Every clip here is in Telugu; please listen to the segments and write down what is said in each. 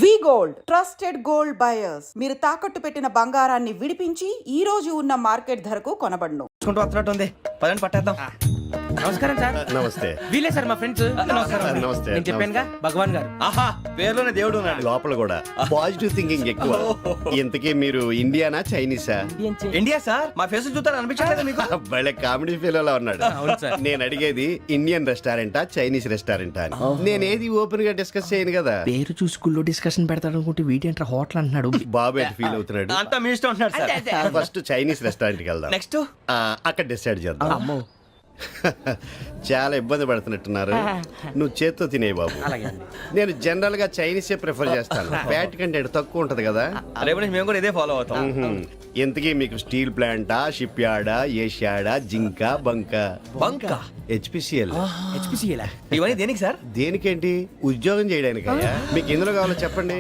వి గోల్డ్ ట్రస్టెడ్ గోల్డ్ బయర్స్. మీరు తాకట్టు పెట్టిన బంగారాన్ని విడిపించి ఈ రోజు ఉన్న మార్కెట్ ధరకు కొనబడును. ఉంది పదండి పట్టేద్దాం. నమస్కారం సార్. నమస్తే. వీలే సార్ మా ఫ్రెండ్స్. నమస్తే. నేను చెప్పానుగా భగవాన్ గారు. ఆహా, పేరులోనే దేవుడు ఉన్నాడు. లోపల కూడా పాజిటివ్ థింకింగ్ ఎక్కువ. ఇంతకీ మీరు ఇండియానా చైనీసా? India sir. మా ఫేస్ చూస్తారు అనిపించలేదు మీకు? భలే కామెడీ ఫీల్ లా ఉన్నాడు. అవును సార్. నేను అడిగేది ఇండియన్ రెస్టారెంటా చైనీస్ రెస్టారెంటా అని. నేను ఏది ఓపెన్ గా డిస్కస్ చేయను కదా. పేరు చూసి స్కూల్లో డిస్కషన్ పెడతాడు అనుకుంటే వీటేంట్రా హోటల్ అంటున్నాడు. బాబు ఎట్ ఫీల్ అవుతున్నాడు. అంతా మీ ఇష్టం ఉంటున్నాడు సార్. ఫస్ట్ చైనీస్ రెస్టారెంట్ కి వెళ్దాం. నెక్స్ట్ అక్కడ డిసైడ్ చేద్దాం. చాలా ఇబ్బంది పడుతున్నట్టున్నారు. నువ్వు చేత్తో తినే బాబు. నేను జనరల్ గా చైనీసే ప్రిఫర్ చేస్తాను. ఫ్యాట్ కంటెంట్ తక్కువ ఉంటది కదా. రేపు నుంచి మేము కూడా ఇదే ఫాలో అవుతాం. ఇంతకీ మీకు స్టీల్ ప్లాంటా, షిప్ యార్డా, ఏషియాడా, జింక, బంకా? బంకా, హెచ్పిసిఎల్. ఇవన్నీ దేనికి సార్? దేనికేంటి? ఉద్యోగం చేయడానికి. మీకు ఎందులో కావాలో చెప్పండి.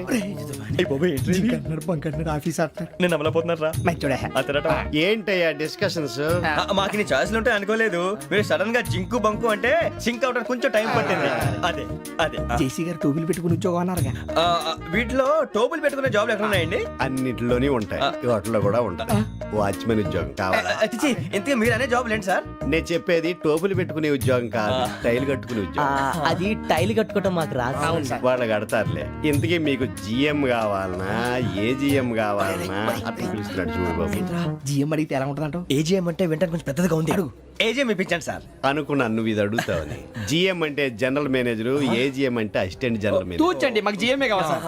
నేను అమలపోతున్నారా? ఏంటయ్యా డిస్కషన్స్? మాకు నీ ఛాయిస్లు ఉంటాయి అనుకోలేదు. మీరు సడన్ గా జింకు బంకు అంటే సింక్ అవడానికి కొంచెం టైం పట్టింది. అదే అదే జేసీ గారు టోపీలు పెట్టుకుని ఉద్యోగం అన్నారుగా. వీటిలో టోపులు పెట్టుకునే జాబ్లు ఎక్కడ ఉన్నాయండి? అన్నిటిలోనే ఉంటాయి, వాటిలో కూడా ఉంటాయి. వాచ్మెన్ ఉద్యోగం కావాలా? ఇంతకీ మీరు అనే జాబ్ ఏంటి సార్? నేను చెప్పేది టోపులు పెట్టుకునే ఉద్యోగం కాదు, టైల్ కట్టుకునే ఉద్యోగం. అది టైల్ కట్టుకోవటం మాకు రాదు. వాళ్ళు కడతారులే. ఇంతకీ మీకు జిఎం కావాలనా, ఏ జిఎం కావాలనా? అట్లా పిలుస్తున్నాడు చూడు బాబు. జిఎం అడిగితే ఎలా ఉంటుందంట? ఏజీఎం అంటే వెంటనే కొంచెం పెద్దదిగా ఉంది. అడుగు. ఏజీఎం ఇప్పించండి సార్. అనుకున్నాను నువ్వు ఇది అడుగుతావని. జిఎం అంటే జనరల్ మేనేజర్, ఏజిఎం అంటే అసిస్టెంట్ జనరల్ మేనేజర్. తూచండి, మాకు జిఎంఏ కావాలి సార్.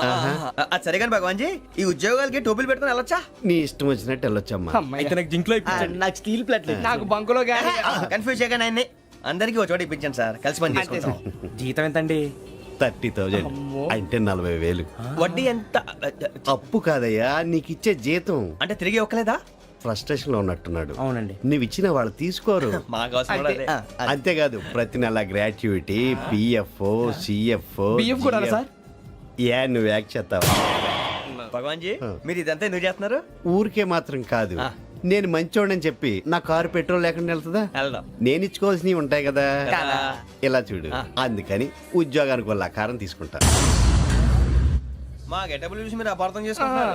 అది సరే కానీ భగవాన్ జీ, ఈ ఉద్యోగాలకి టోపులు పెట్టుకుని వెళ్ళొచ్చా? నీ ఇష్టం వచ్చినట్టు వెళ్ళొచ్చమ్మా. అయితే నాకు జింక్ లో నాకు స్టీల్ ప్లేట్, నాకు బంకులో గానీ. కన్ఫ్యూజ్ చేయగానే ఆయన్ని అందరికీ ఒక చోట ఇప్పించండి సార్. కలిసి పని చేసుకుంటాం. జీతం ఎంతండి? 30,000 అంటే 40,000. వడ్డీ ఎంత? అప్పు కాదయ్యా, నీకు ఇచ్చే జీతం. అంటే తిరిగి ఒక్కలేదా? ఫ్రస్ట్రేషన్ లో ఉన్నట్టున్నాడు. అవునండి. నువ్వు ఇచ్చిన వాళ్ళు తీసుకోరు. మాకు అవసరం కూడా అదే. అంతేకాదు ప్రతి నెల గ్రాట్యుటీ, పిఎఫ్, సిఎఫ్. బియ్యం కూడా సార్? ఏ నువ్వు యాక్ట్ చేస్తావా? భగవాన్ జీ, మీరు ఇదంతా ఎందుకు చేస్తున్నారు? ఊరికే మాత్రం కాదు, నేను మంచోడని చెప్పి నా కారు పెట్రోల్ లేకుండా వెళ్తుందా? వెళ్దాం. నేను ఇచ్చుకోవాల్సినవి ఉంటాయి కదా. ఇలా చూడు, అందుకని ఉద్యోగానికి వాళ్ళ ఆకారం తీసుకుంటా. మా గెటబుల్ చూసి మీరు అపార్థం చేసుకుంటున్నారు.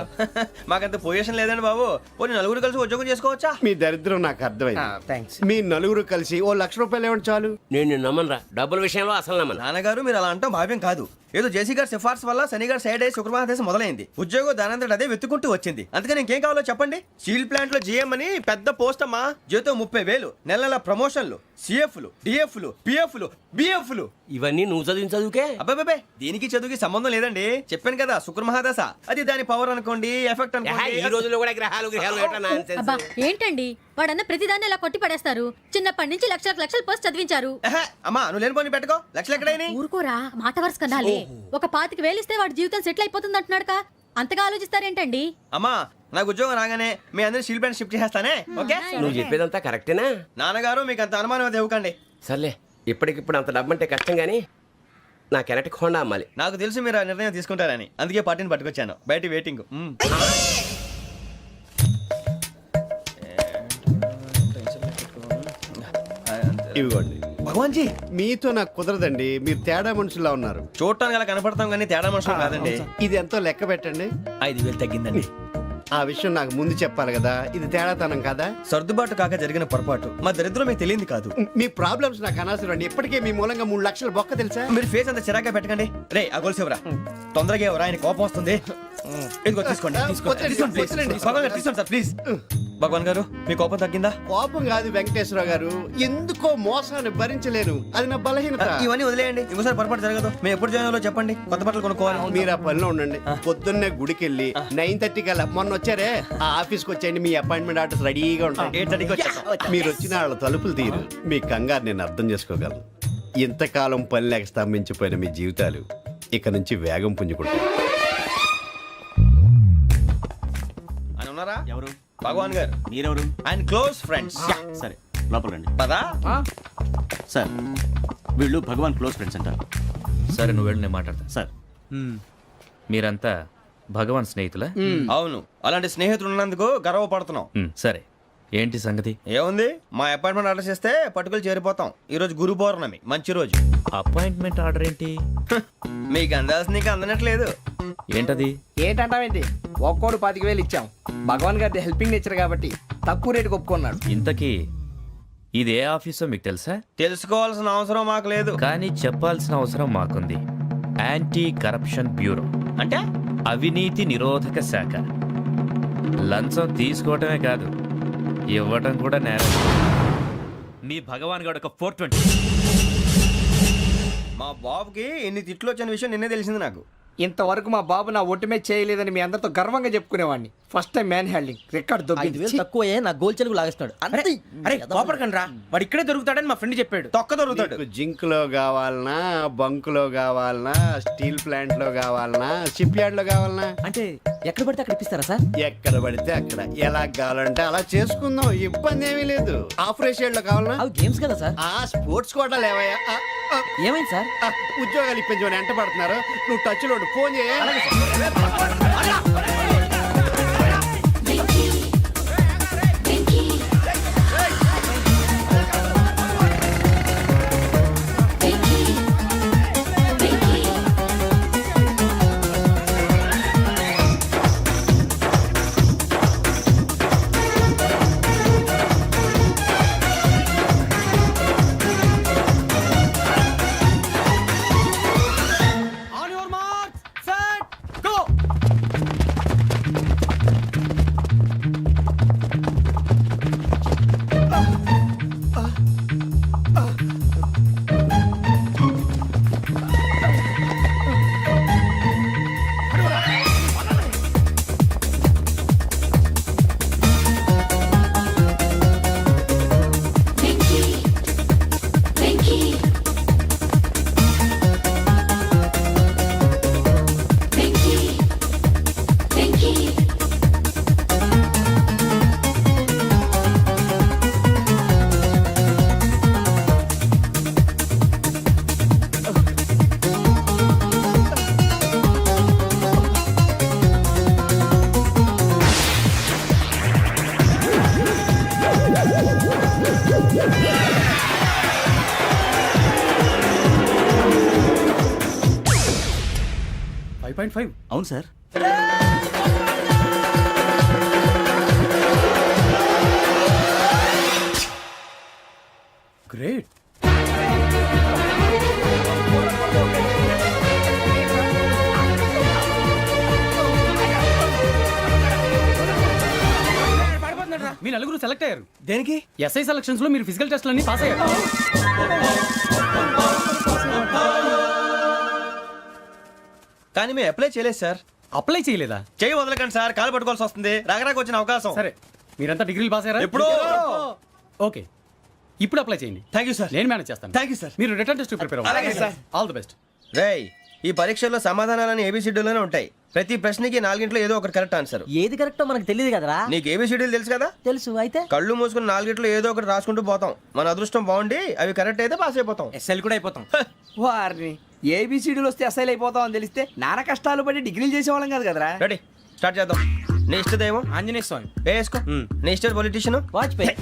మాకంత పొజిషన్ లేదండి బాబు. పోనీ నలుగురు కలిసి ఉద్యోగం చేసుకోవచ్చా? మీ దరిద్రం నాకు అర్థమైంది. థ్యాంక్స్. మీ నలుగురు కలిసి ఓ ₹1,00,000 ఇవ్వండి చాలు. నేను నమ్మనరా, డబ్బుల విషయంలో అసలు నమ్మను. నాన్నగారు మీరు అలా అంటాం భావ్యం కాదు. ఏదో జేసీ గారి సిఫార్సు వల్ల శని గారు సైడ్ అయ్యి శుక్రవారం దేశం మొదలైంది. ఉద్యోగం దానంతటి అదే వెతుకుంటూ వచ్చింది. అందుకని ఇంకేం కావాలో చెప్పండి. స్టీల్ ప్లాంట్ లో జీఎం అని పెద్ద పోస్ట్ అమ్మా. జీతం 30,000, నెల నెల ప్రమోషన్లు, సిఎఫ్లు, డిఎఫ్లు, పిఎఫ్లు, బిఎఫ్లు. ఇవన్నీ నువ్వు చదివిన చదువుకే. అబ్బాబే, దీనికి చదువుకి సంబంధం లేదండి. చెప్పాను కదా, శుక్ర మహాదశ. అది దాని పవర్ అనుకోండి, ఎఫెక్ట్ అనుకోండి. ఈ రోజుల్లో కూడా గ్రహాలు ఏటా nonsense. అబ్బా ఏంటండి వాడన్న ప్రతిదాన్ని ఇలా కొట్టి పడేస్తారు. చిన్నప్పటి నుంచి లక్షలు పోస్ట్ చదివించారు. అమ్మా నువ్వు లేని పోనీ పెట్టుకో. లక్షలు ఎక్కడైనా ఊరుకోరా, మాట వరుస కదాలే. ఒక 25,000 ఇస్తే వాడి జీవితం సెటిల్ అయిపోతుంది అంటున్నాడుగా. అంతగా ఆలోచిస్తారేంటండి? అమ్మా నాకు ఉద్యోగం రాగానే మీ అందరి స్టీల్ ప్లాంట్ షిఫ్ట్ చేస్తానే. ఓకే? నువ్వు చెప్పేదంతా కరెక్టేనా? నాన్నగారు మీకు అంత అనుమానం అయితే ఇవ్వకండి. సర్లే, ఇప్పటికిప్పుడు అంత డబ్బు అంటే కష్టం గానీ నా కెనటిక్ హోండా అమ్మాలి. నాకు తెలుసు మీరు ఆ నిర్ణయం తీసుకుంటారని, అందుకే పార్టీని పట్టుకొచ్చాను. బయట వెయిటింగ్. ఇవ్వండి. భగవాన్ జీ, మీతో నాకు కుదరదండి, మీరు తేడా మనుషుల్లా ఉన్నారు. చూడటానికి అలా కనపడతాం కానీ తేడా మనుషులు కాదండి. ఇది ఎంతో లెక్క పెట్టండి. 5,000 తగ్గిందండి. ఆ విషయం నాకు ముందు చెప్పాలి కదా. ఇది తేడాతనం కదా. సర్దుబాటు కాక జరిగిన పొరపాటు. మా దరిద్రం మీకు తెలియదు కాదు. మీ ప్రాబ్లమ్స్ నాకు అనవసరం అండి. ఇప్పటికే మీ మూలంగా 3 లక్షల బొక్క తెలుసా. మీరు ఫేస్ అంత చిరాగ్గా పెట్టకండి. రే ఆ గొలుసు ఎవరా? తొందరగా ఎవరా, ఆయన కోపం వస్తుంది. ఇదిగో తీసుకోండి. తీసుకోండి ప్లీజ్. భగవాన్ గారు తీసుకోండి సార్ ప్లీజ్. భగవాన్ గారు మీ కోపం తగ్గిందా? కోపం కాదు వెంకటేశ్వరరావు గారు, ఎందుకో మోసాన్ని భరించలేను. అది నా బలహీనత. ఇవన్నీ వదిలేయండి, ఇంకోసారి పొరపాటు జరగదు. మేము ఎప్పుడు జాయిన్ అవ్వాలో చెప్పండి, కొత్త బట్టలు కొనుక్కోవాలి. మీరు ఆ పనిలో ఉండండి. పొద్దున్నే గుడికి వెళ్ళి 9:30 కల్లా, మొన్న వచ్చారే ఆ ఆఫీస్కి వచ్చేయండి. మీ అపాయింట్మెంట్ ఆర్డర్స్ రెడీగా ఉంటాయి. 8:30కి వచ్చేస్తాం. మీరు వచ్చిన వాళ్ళ తలుపులు తీరు. మీ కంగారు నేను అర్థం చేసుకోగలను. ఇంతకాలం పని లేక స్తంభించిపోయిన మీ జీవితాలు ఇక నుంచి వేగం పుంజుకుంటాయి. ఆయన ఉన్నారా? ఎవరు? భగవాన్ గారు. మీరెవరు? ఆయన క్లోజ్ ఫ్రెండ్స్. సరే లోపల రండి. పదా సార్ వీళ్ళు భగవాన్ క్లోజ్ ఫ్రెండ్స్ అంటారు. సరే నువ్వు వెళ్ళి నేను మాట్లాడతా. సార్ మీరంతా భగవాన్ స్నేహితులా? అవును, అలాంటి స్నేహితులు ఉన్నందుకు గర్వపడుతున్నాం. సరే, ఏంటి సంగతి? ఏముంది, మా అపాయింట్మెంట్ ఆర్డర్ చేస్తే పట్టుకులు చేరిపోతాం. ఈ రోజు గురు పౌర్ణమి, మంచి రోజు. అపాయింట్మెంట్ ఆర్డర్ ఏంటి? మీకు అందాల్సిన నీకు అందనట్లేదు. ఏంటది? ఏంటంటావేంటి? ఒక్కోడు 25,000 ఇచ్చాం. భగవాన్ గారి హెల్పింగ్ నేచర్ కాబట్టి తక్కువ రేటుకి ఒప్పుకున్నాడు. ఇంతకీ ఇది ఏ ఆఫీసో మీకు తెలుసా? తెలుసుకోవాల్సిన అవసరం మాకు లేదు. కానీ చెప్పాల్సిన అవసరం మాకుంది. యాంటీ కరప్షన్ బ్యూరో, అంటే అవినీతి నిరోధక శాఖ. లంచం తీసుకోవటమే కాదు, ఇవ్వటం కూడా నేరం. మీ భగవాన్ గారు ఒక 420. మా బాబుకి ఎన్ని తిట్లు వచ్చిన విషయం నిన్నే తెలిసింది నాకు. ఇంతవరకు మా బాబు నా ఒట్టుమే చేయలేదని మీ అందరితో గర్వంగా చెప్పుకునేవాడిని. First time man handing record దొబ్బింది. తక్కువే నా గోల్ చెలుగు లాగేస్తున్నాడు. అరే కోపడకండి రా, వాడు ఇక్కడే దొరుకుతాడని మా ఫ్రెండ్ చెప్పాడు. తొక్క దొరుకుతాడు. మీకు జింక్ లో కావాలనా, బంక్ లో కావాలనా, స్టీల్ ప్లాంట్ లో కావాలనా, షిప్ యార్డ్ లో కావాలనా? అంటే ఎక్కడ పడితే అక్కడ ఇప్పిస్తారా సార్? ఎక్కడ పడితే అక్కడ, ఎలా కావాలంటే అలా చేసుకుందాం, ఇబ్బంది ఏమీ లేదు. ఆపరేషన్ లో కావాలనా? అవి గేమ్స్ కదా సార్. ఆ స్పోర్ట్స్ కోటా లేవయ్యా. ఏమైంది సార్? ఉద్యోగాలు ఇప్పించమని ఎంట పడుతున్నారు. నువ్వు టచ్ లో ఫోన్ చేయ. అవును సార్. గ్రేట్. మీ నలుగురు సెలెక్ట్ అయ్యారు. దేనికి? ఎస్ఐ సెలక్షన్స్ లో మీరు ఫిజికల్ టెస్ట్ అన్ని పాస్ అయ్యారు. కానీ మేము అప్లై చేయలేదు సార్. అప్లై చేయలేదా? చేయి వదలకండి సార్, కాలు పట్టుకోవాల్సి వస్తుంది. రాగరాకు వచ్చిన అవకాశం. సరే, మీరంతా డిగ్రీలు పాస్ అయ్యారా? ఎప్పుడో. ఓకే, ఇప్పుడు అప్లై చేయండి. Thank you sir. నేను మేనేజ్ చేస్తాను. Thank you sir. మీరు రిటర్న్ టెస్ట్ ప్రిపేర్ అలాగే సార్. All the best. రేయ్, ఈ పరీక్షల్లో సమాధానాలని ఏబిసిడ్యూల్లోనే ఉంటాయి. ప్రతి ప్రశ్నకి 4 ఏదో ఒకటి కరెక్ట్ ఆన్సర్. ఏది కరెక్టో మనకు తెలియదు కదరా. నీకు ఏబిసిడ్యూల్ తెలుసు కదా? తెలుసు. అయితే కళ్ళు మూసుకుని 4 ఏదో ఒకటి రాసుకుంటూ పోతాం. మన అదృష్టం బాగుండి అవి కరెక్ట్ అయితే పాస్ అయిపోతాం. ఎస్ఎల్ కూడా అయిపోతాం. వారిని ఏబిసిడీలు వస్తే అసైల్ అయిపోతాం అని తెలిస్తే నాన్న కష్టాలు పడి డిగ్రీలు చేసేవాళ్ళం కాదు కదరా. రెడీ, స్టార్ట్ చేద్దాం. నీ ఇష్టదేమో ఆంజనేయ స్వామి. వేసుకో. నీ ఇష్ట పొలిటీషియన్ వాజ్పేయి.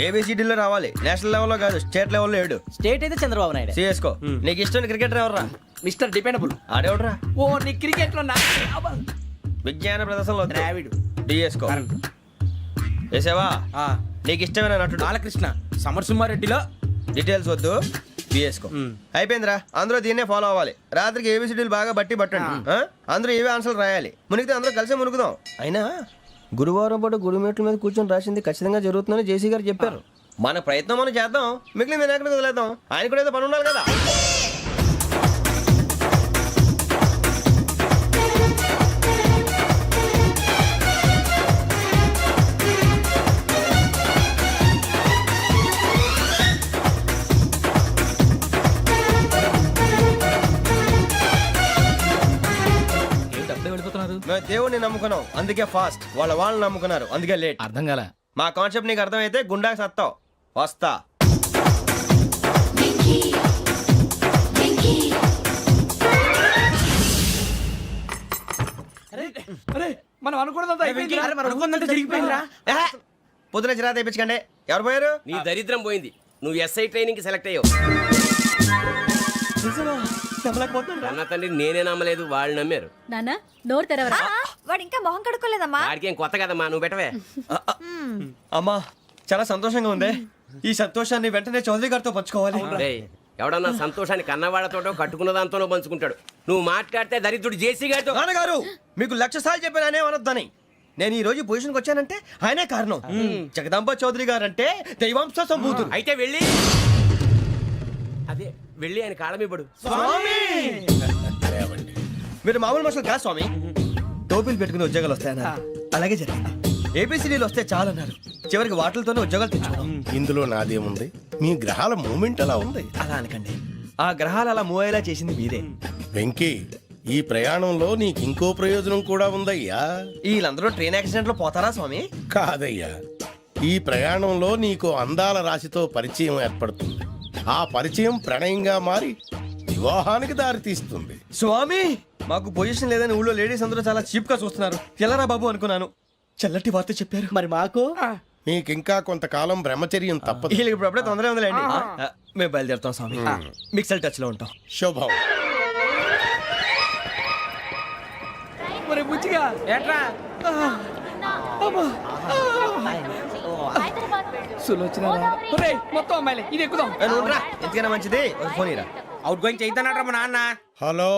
ఏబిసిడీలో రావాలి. నేషనల్ లెవెల్లో కాదు, స్టేట్ లెవెల్లో 7. స్టేట్ అయితే చంద్రబాబు నాయుడు. సిఎస్కో. నీకు ఇష్టం క్రికెటర్ ఎవర్రా? Mister dependable. ఆడేవడరా? ఓ నీ క్రికెట్ లో విజ్ఞాన ప్రదర్శనలో ద్రావిడు. డిఎస్కో. వేసావా? నీకు ఇష్టమైన నటుడు? బాలకృష్ణ. సమర్ సుమారెడ్డిలో డీటెయిల్స్ వద్దు, బిఎస్కో. అయిపోయిందిరా. అందరూ దీన్నే ఫాలో అవ్వాలి. రాత్రికి ఏబిసిడీలు బాగా బట్టి పట్టండి. అందరూ ఏవే ఆన్సర్లు రాయాలి. మునిగితే అందరూ కలిసి మునుగుదాం. అయినా గురువారం పాటు గురుమేట్ల మీద కూర్చొని రాసింది ఖచ్చితంగా జరుగుతుందని జేసీ గారు చెప్పారు. మన ప్రయత్నం మనం చేద్దాం, మిగిలింది నేను ఎక్కడికి వదిలేద్దాం. ఆయన కూడా ఏదో పని ఉండాలి కదా. మేము దేవుడిని నమ్ముకున్నాం, అందుకే ఫాస్ట్. వాళ్ళని నమ్ముకున్నారు, అందుకే లేట్. అర్థం కాల. మా కాన్సెప్ట్ నీకు అర్థమైతే గుండాకి సత్తావు. వస్తా. మనం అనుకున్నదంతా జరిగిపోయిందిరా. పొద్దున చిరా తెప్పించకండి. ఎవరు పోయారు? నీ దరిద్రం పోయింది. నువ్వు ఎస్ఐ ట్రైనింగ్ కి సెలెక్ట్ అయ్యావు. నమ్మలేకపోతున్నాను రా. అన్న తండ్రి నేనే నమ్మలేదు, వాళ్ళు నమ్మారు. నాన్న నోరు తెరవరా. వాడు ఇంకా మొహం కడుక్కోలేదమ్మా. వాడికి ఏం కొత్త కదమ్మా, నువ్వు పెట్టవే. అమ్మా చాలా సంతోషంగా ఉంది. ఈ సంతోషాన్ని వెంటనే చౌదరి గారితో పంచుకోవాలి. రేయ్, ఎవడన్నా సంతోషాన్ని కన్నవాళ్లతోటో కట్టుకున్న దాంతోనో పంచుకుంటాడు. నువ్వు మాట్లాడితే దరిద్రుడు జేసీ గారితో. నాన్నగారు మీకు 1,00,000 సార్లు చెప్పానే అనొద్దని. నేను ఈ రోజు పొజిషన్కి వచ్చానంటే ఆయనే కారణం. జగదాంబ చౌదరి గారు అంటే దైవాంశ సంభూతుడు. అయితే వెళ్ళి అదే వెళ్ళి ఆయన కాళ్ళమివ్వడు. మీరు మామూలు మనుషులు కాదు స్వామి. టోపీలు పెట్టుకుని ఉద్యోగాలు వస్తాయన్నారు, అలాగే జరిగింది. ఏపీసీడీలు వస్తే చాలన్నారు, చివరికి వాటిలతోనే ఉద్యోగాలు తెచ్చుకున్నాం. ఇందులో నాదేముంది? మీ గ్రహాల మూమెంట్ అలా ఉంది. అలా అనకండి, ఆ గ్రహాలు అలా మూవ్ అయ్యేలా చేసింది మీరే. వెంకీ, ఈ ప్రయాణంలో నీకు ఇంకో ప్రయోజనం కూడా ఉందయ్యా. వీళ్ళందరూ ట్రైన్ యాక్సిడెంట్ లో పోతారా స్వామి? కాదయ్యా, ఈ ప్రయాణంలో నీకు అందాల రాశితో పరిచయం ఏర్పడుతుంది. ఆ పరిచయం ప్రణయంగా మారి వివాహానికి దారితీస్తుంది. స్వామి మాకు పొజిషన్ లేదని ఊళ్ళో లేడీస్ అందరూ చాలా చీప్ గా చూస్తున్నారు. ఎలారా బాబు అనుకున్నాను, చల్లటి వార్త చెప్పారు. మరి మాకు నీకింకా కొంతకాలం బ్రహ్మచర్యం తప్పదు. వీళ్ళకి ఇప్పుడు అప్పుడే తొందరగా ఉందిలేండి. మేము బయలుదేరుతాం స్వామి, మిక్సల్ టచ్ లో ఉంటాం. శుభం. మరి బుచ్చిగా ఏట్రా సులోచన మొత్తం అమ్మాయిలే, ఇది ఎక్కుదాం. ఎందుకైనా మంచిది ఒక ఫోన్ ఇరా. అవుట్ గోయింగ్ చేద్దానట్రా మా నాన్న. హలో,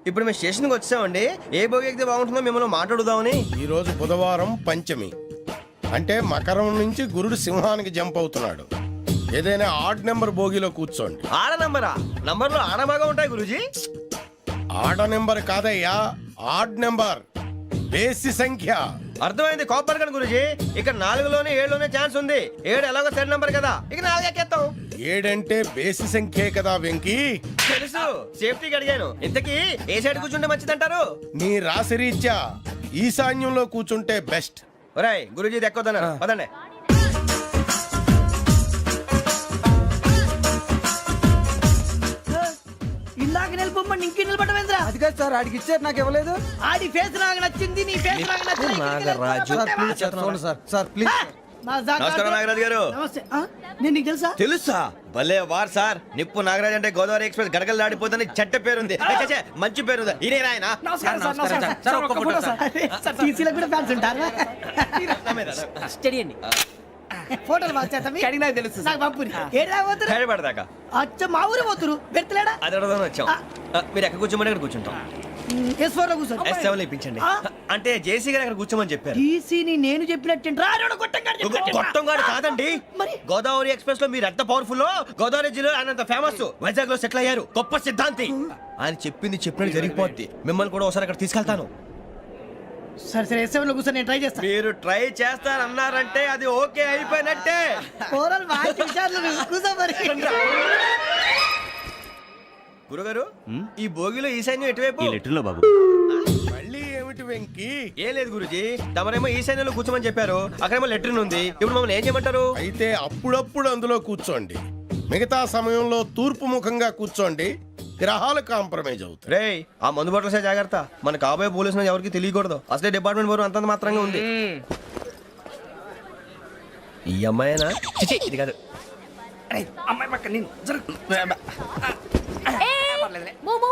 ఇప్పుడు మేము స్టేషన్కి వచ్చామండి. ఏ బోగి ఎక్కితే బాగుంటుందో మిమ్మల్ని మాట్లాడుదామని. ఈరోజు బుధవారం పంచమి, అంటే మకరం నుంచి గురుడు సింహానికి జంప్ అవుతున్నాడు. ఏదైనా ఆడ్ నెంబర్ బోగిలో కూర్చోండి. ఆడ నంబరా? నంబర్లో ఆడ బాగా ఉంటాయి గురూజీ. ఆడ నెంబర్ కాదయ్యా, ఆడ్ నెంబర్, బేసి సంఖ్య. అర్థమైంది కాపర్ కానీ గురూజీ. ఇక్కడ 4లోనే 7లోనే ఛాన్స్ ఉంది. 7 ఎలాగో సెడ్ నంబర్ కదా, ఇక 4 ఎక్కేస్తాం. 7 అంటే బేసి సంఖ్యే కదా వెంకీ. తెలుసు, సేఫ్టీకి అడిగాను. ఇంతకీ ఏ సైడ్ కూర్చుంటే మంచిదంటారు? నీ రాశి రీత్యా ఈశాన్యంలో కూర్చుంటే బెస్ట్. ఒరేయ్ గురూజీ దెక్కొద్దన్నారు, పదండి. ఇలాగ నిలబొమ్మని ఇంకే నిలబడమేంద్రా? అది కాదు సార్, ఆడికి ఇచ్చారు, నాకు ఇవ్వలేదు. ఆడి ఫేస్ నాకు నచ్చింది, నీ ఫేస్ నాకు నచ్చింది. నాగరాజు. Sir please. నమస్కారం నాగరాజు గారు. నమస్తే. నేను నీకు తెలుసా? తెలుసా? భలే వార్ సార్. నిప్పు నాగరాజ్ అంటే గోదావరి ఎక్స్ప్రెస్ గడగలు దాడిపోతుంది చెట్ట పేరుంది. ఛే, మంచి పేరుంది. ఇదే ఆయన. నమస్కారం సార్, నమస్కారం సార్. ఒక్క ఫోటో సార్. సార్ టీసీలో కూడా ఫ్యాన్స్ ఉంటారా? స్టడీ అండి. ఫోటోలు మార్చేస్తాం. కడిగినా తెలుసు నాకు పంపుని. ఏడా పోతురు? హైదరాబాద్ అచ్చ మా ఊరు పోతురు. పెడతలేడా? అది అడగదామని వచ్చాం. మీరు ఎక్కడ కూర్చోమని అక్కడ కూర్చుంటాం. S4 లో కూర్చో. S7 ఇప్పించండి. అంటే జేసీ గారు అక్కడ కూర్చోమని చెప్పారు. టీసీని నేను చెప్పినట్టు గొట్టంగాడు కాదండి. గోదావరి ఎక్స్ప్రెస్ లో మీరు ఎంత పవర్ఫుల్, గోదావరి జిల్లా ఆయన ఫేమస్. వైజాగ్ లో సెటిల్ అయ్యారు, గొప్ప సిద్ధాంతి. ఆయన చెప్పింది చెప్పినట్టు జరిగిపోద్ది. మిమ్మల్ని కూడా ఒకసారి అక్కడ తీసుకెళ్తాను. సరే సరే, S7 లో కూర్చో, నేను ట్రై చేస్తాను. మీరు ట్రై చేస్తారన్నారంటే అది ఓకే అయిపోయినట్టే. గురుగారు, ఈ భోగిలో ఈశాన్యం ఎటువైపు? ఈ లెటర్లో బాబు. మళ్ళీ ఏమిటి వెంకీ? ఏం లేదు గురుజీ, తమరేమో ఈశాన్యంలో కూర్చోమని చెప్పారు. అక్కడేమో లెటర్ ఉంది. ఇప్పుడు మమ్మల్ని ఏం చేయమంటారు? అయితే అప్పుడప్పుడు అందులో కూర్చోండి, మిగతా సమయంలో తూర్పు ముఖంగా కూర్చోండి. గ్రహాలు కాంప్రమైజ్ అవుతాయి. రేయ్, ఆ మందు బట్టలసే జాగ్రత్త. మన కాబోయే పోలీసులు ఎవరికి తెలియకూడదు. అసలే డిపార్ట్మెంట్ బోరు అంతంత మాత్రంగా ఉంది. ఈ అమ్మాయినా? చిచి, ఇది కాదు. అమ్మాయి పక్క నేను Momo,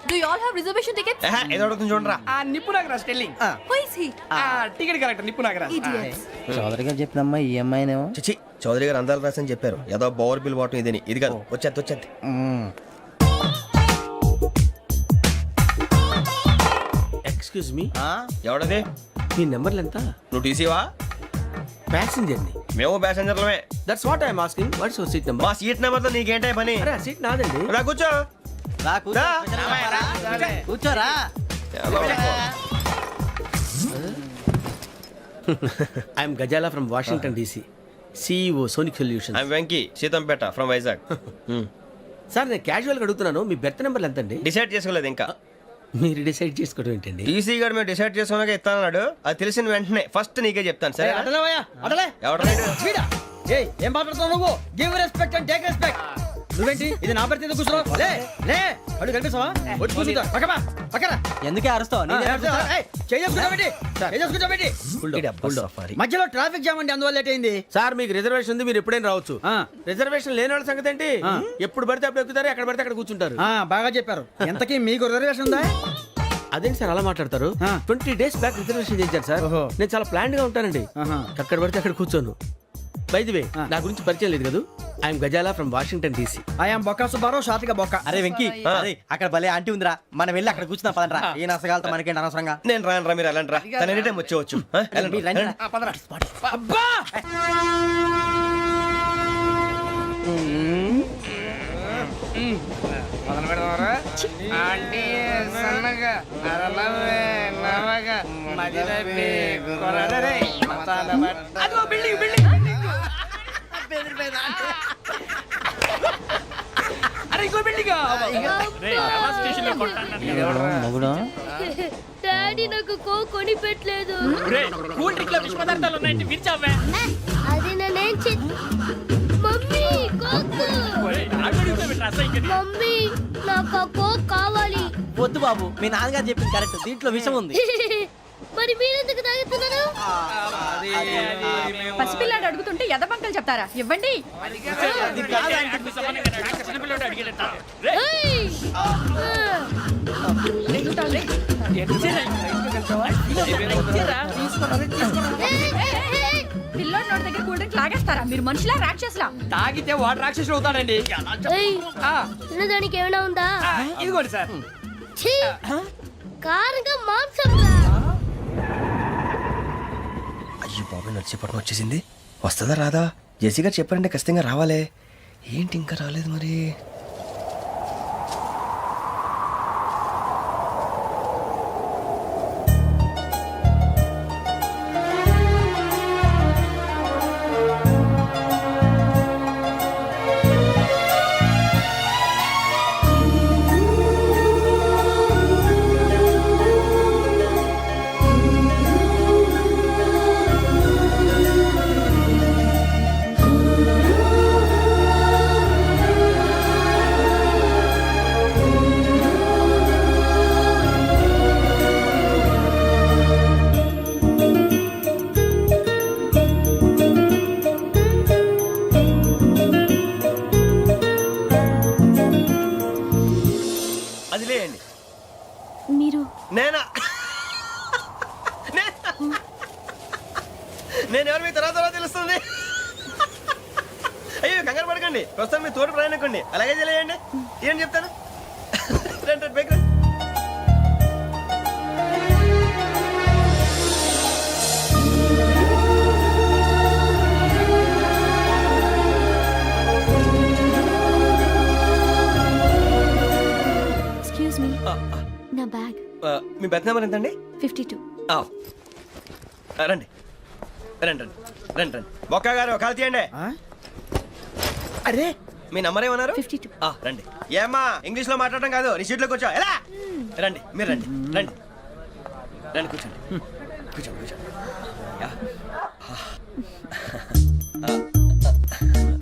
do you all have reservation tickets? ఏదో అడుగుతుంది చూడరా. నిప్పు Nagaraj telling. Who is he? Ticket correct, నిప్పు నాగరాజ్. Idiots. చౌదరి గారు చెప్పినమ్మా ఈ అమ్మాయినేమో. చిచి, చౌదరి గారు అందాలు రాసని చెప్పారు. ఏదో బోర్ బిల్ బాటం ఇదని. ఇది కాదు, వచ్చేది. Excuse me, ఎవడది? మీ నెంబర్లు ఎంత? నువ్వు టీసీవా? ప్యాసింజర్ ని. మేము ప్యాసెంజర్లమే. That's what I'm asking. What's your seat number? మా సీట్ నెంబర్ తో నీకేంటే పని? అరే ఆ సీట్ నాదండి. రా కూర్చో. రా. కూర్చోరా. I'm Gazala from Washington DC, CEO Sonic Solution. I'm Venky, Seethampeta from Vizag. Sir నేను క్యాజువల్గా అడుగుతున్నాను, మీ బెర్త్ నెంబర్లు ఎంత అండి? డిసైడ్ చేసుకోలేదు ఇంకా. మీరు డిసైడ్ చేసుకోవడం ఏంటండి? టీసీ గారు మేము డిసైడ్ చేసుకున్నాక ఇస్తానన్నాడు. అది తెలిసిన వెంటనే ఫస్ట్ నీకే చెప్తాను. సరే అడలే ఎవరు? ఏం మాట్లాడుతున్నావు నువ్వు? Give respect and take respect. నువ్వేంటి ఇది నా పరిస్థితి కూర్చున్నావు లే లే అడుగు కనిపిస్తావా వచ్చి కూర్చుంటా పక్కమా పక్కన ఎందుకే అరుస్తావు మధ్యలో ట్రాఫిక్ జామ్ అండి అందువల్ల లేట్ అయింది. సార్ మీకు రిజర్వేషన్ ఉంది, మీరు ఎప్పుడైనా రావచ్చు. రిజర్వేషన్ లేని వాళ్ళ సంగతి ఏంటి? ఎప్పుడు పడితే అప్పుడు ఎక్కుతారు, ఎక్కడ పడితే అక్కడ కూర్చుంటారు. బాగా చెప్పారు. ఎంతకీ మీకు రిజర్వేషన్ ఉందా? అదేంటి సార్ అలా మాట్లాడతారు? 20 days బ్యాక్ రిజర్వేషన్ చేశారు సార్. నేను చాలా ప్లాన్డ్ గా ఉంటానండి. అక్కడ పడితే అక్కడ కూర్చోను. బై ది వే, నా గురించి పరిచయం లేదు కదా, I'm Gazala from Washington DC. I'm Bokka Subbarao, షాతిగా బొక్క. అరే వెంకీ, అక్కడ భలే ఆంటీ ఉందిరా, మనం వెళ్ళి అక్కడ కూర్చున్నా పదండ్రా. ఏ నసగాలతో మనకేంటి అనవసరంగా. నేను రాను రా, మీరు వెళ్ళండి రా. తన ఎనీ టైం వచ్చేవచ్చు. అబ్బా మొదలు పెడదామరా ఆంటీ సన్నగా అరలవే నవగా మదిరపి కొరడరే మతాల బట్ట అదో బిల్డింగ్ అరే ఇంకో బిల్డింగ్ డాడీ నాకు కోక్ కొని పెట్టలేదు. కూల్ డ్రింక్ లో విష పదార్థాలు ఉన్నాయంటే విరిచావే. అది నేనేం మమ్మీ కోక్ మమ్మీ నాకు కోక్ కావాలి. వద్దు బాబు, మీ నాన్నగారు చెప్పింది కరెక్ట్, దీంట్లో విషయం ఉంది. మరి మీరెందుకు తాగుతున్నారు? పసిపిల్లాడు అడుగుతుంటే ఎదబంకలు చెప్తారా? ఇవ్వండి. ఏయ్! పిల్లోడి నోటి దగ్గర కూల్ డ్రింక్ లాగేస్తారా? మీరు మనుషులా రాక్షసులా? తాగితే వాడు రాక్షసుడు అవుతాడండి. తినడానికి ఏమైనా ఉందా? ఇదిగోండి సార్. ఛీ! కారంగా మాంసం రా. అయ్యో బాబు, నడిచేపట్నం వచ్చేసింది. వస్తుందా రాదా? జెసి గారు చెప్పారంటే ఖచ్చితంగా రావాలే. ఏంటి ఇంకా రాలేదు మరి? అది లేండి. మీరు నేనా? నేను ఎవరు మీ తర్వాత తెలుస్తుంది. అయ్యో కంగారు పడకండి, ప్రస్తుతం మీ తోటి ప్రయాణకండి. అలాగే తెలియండి, ఏం చెప్తాను. రండి బైక్ రండి. ఎక్స్క్యూజ్ మీ, నా బ్యాగ్. మీ బెత్ నెంబర్ ఎంతండి? 52. రండి రండి రండి రండి రండి. బొక్క గారు కాల్ తీయండి. అరే మీ నంబర్ ఏమన్నారు? 52. రండి. ఏమ్మా ఇంగ్లీష్ లో మాట్లాడడం కాదు, నీ సీట్లో కూర్చో. ఎలా రండి, మీరు రండి రండి రండి, కూర్చోండి కూర్చోండి కూర్చోండి.